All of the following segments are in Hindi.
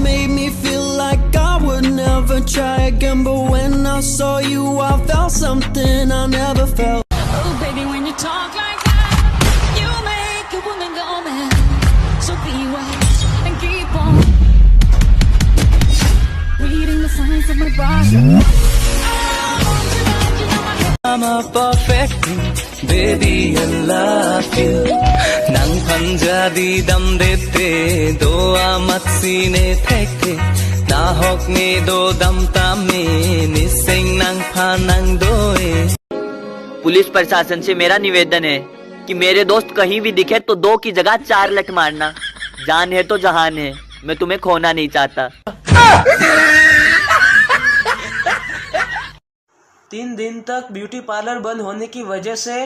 Made me feel like I would never try again, but when I saw you I felt something I never felt. Oh baby, when you talk like that, you make a woman go mad. So be wise and keep on reading the signs of my body. I'm a perfect baby, I love you. Nang Punjabi dam dete, doa mat sine theke. Na hok ne do dam tame, nising nang phanang doe. Police प्रशासन से मेरा निवेदन है कि मेरे दोस्त कहीं भी दिखे तो 2 की जगह 4 लठ मारना। जान है तो जहान है, मैं तुम्हें खोना नहीं चाहता। 3 दिन तक ब्यूटी पार्लर बंद होने की वजह से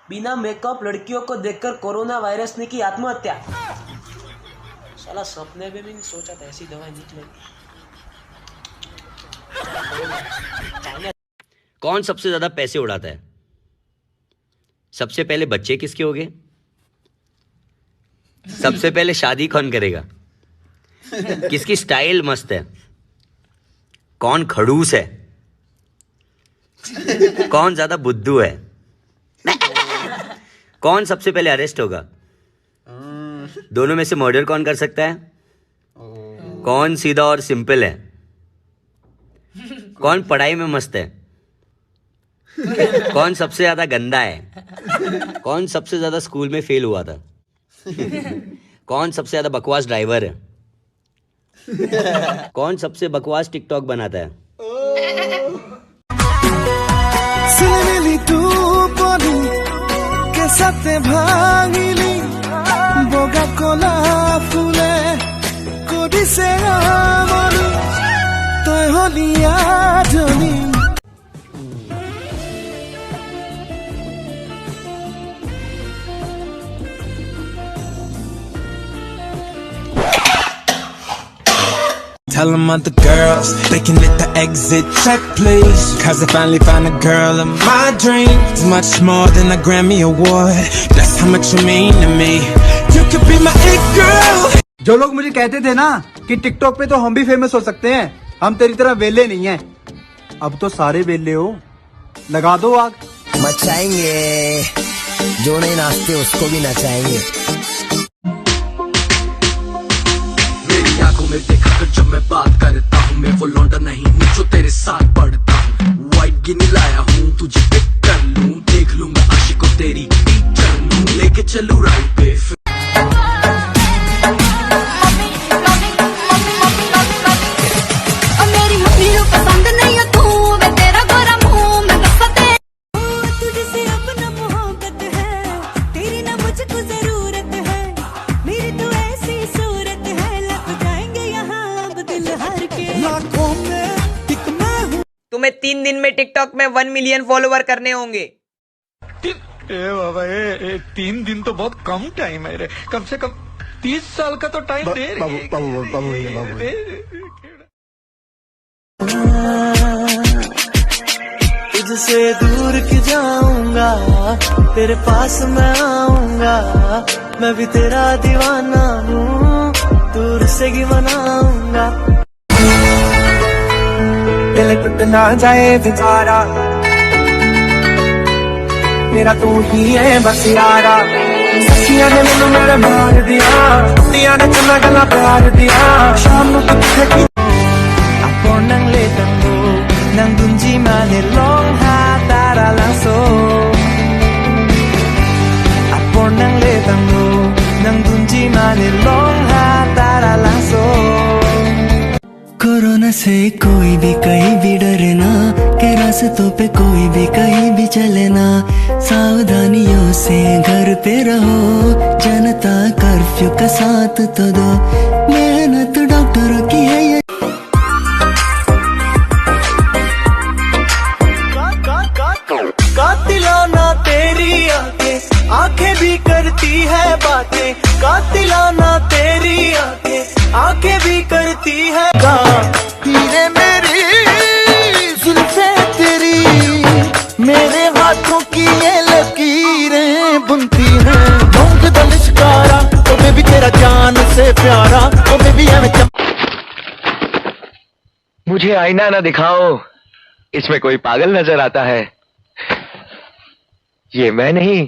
बिना मेकअप लड़कियों को देखकर कोरोना वायरस ने की आत्महत्या। साला सपने में भी नहीं सोचा था ऐसी दवाई निकलेगी। कौन सबसे ज्यादा पैसे उड़ाता है? सबसे पहले बच्चे किसके हो गए? सबसे पहले शादी कौन करेगा? किसकी स्टाइल मस्त है? कौन खड़ूस है? कौन ज्यादा बुद्धू है? कौन सबसे पहले अरेस्ट होगा? दोनों में से मर्डर कौन कर सकता है? कौन सीधा और सिंपल है? कौन पढ़ाई में मस्त है? कौन सबसे ज्यादा गंदा है? कौन सबसे ज्यादा स्कूल में फेल हुआ था? कौन सबसे ज्यादा बकवास ड्राइवर है? कौन सबसे बकवास टिकटॉक बनाता है? साथे भांगिली बोगा कोला फुले कोडी से आमोलू तोय Holi आजनी। Tell them other girls they can hit the exit check please, cause I finally found a girl of my dreams. Much more than a Grammy award, that's how much you mean to me. You could be my it girl. जो लोग मुझे कहते थे ना कि टिकटॉक पे तो हम भी फेमस हो सकते हैं, हम तेरी तरह वेले नहीं हैं, अब तो सारे वेले हो। लगा दो आग। मचाएंगे, जो नहीं नाचते उसको भी नचाएंगे। में देखा कर जब मैं बात करता हूँ, मैं वो लौंडा नहीं हूँ जो तेरे साथ पढ़ता हूँ। वाइट गिनी लाया हूँ तुझे पिक कर लूँ, देख लूँगा आशिकों तेरी टीचर लूँ, लेके चलूँ राइड पे। मेरी मम्मी को पसंद नहीं है तू, मैं तेरा गोरा मुंह में बसते। तुझसे अपना मोहब्बत है, तेरी ना मुझको जरूरत है, मेरी तो ऐसी सूरत है, लग जाएंगे यहाँ अब दिल हार के। तुम्हें 3 दिन में टिकटॉक में 1 मिलियन फॉलोवर करने होंगे। बाबा 3 दिन तो बहुत कम टाइम है रे, कम से कम 30 साल का तो टाइम दे रही है। तुझसे दूर की जाऊंगा, तेरे पास मैं आऊंगा, मैं भी तेरा दीवाना हूँ, दूर से ही मनाऊंगा। दिल टूट ना जाए बेचारा, मेरा तू ही है बस यारा। सखियां ने मैनू मेरे मार दिया, दिया ने चला गला प्यार दिया, शाम को किथे की Ako nang letang mo, nang dunji manilong hatara lang so. Ako nang letang mo, nang dunji manilong hatara lang so. Corona से कोई भी कहीं भी डरे ना, के रास्तों पे कोई भी कहीं भी चले ना, सावधानियों से घर पे रहो, जनता कर्फ्यू का साथ तो दो, मेहनत डॉक्टरों की है ये। बातें कातिलाना तेरी आंखें आंखें भी करती है हीरे मेरी जुल्फे तेरी मेरे हाथों की ये लकीरें बुनती हैं मूंग दल शिकारा तो बेबी तेरा जान से प्यारा तो बेबी मुझे आईना ना दिखाओ, इसमें कोई पागल नजर आता है। ये मैं नहीं,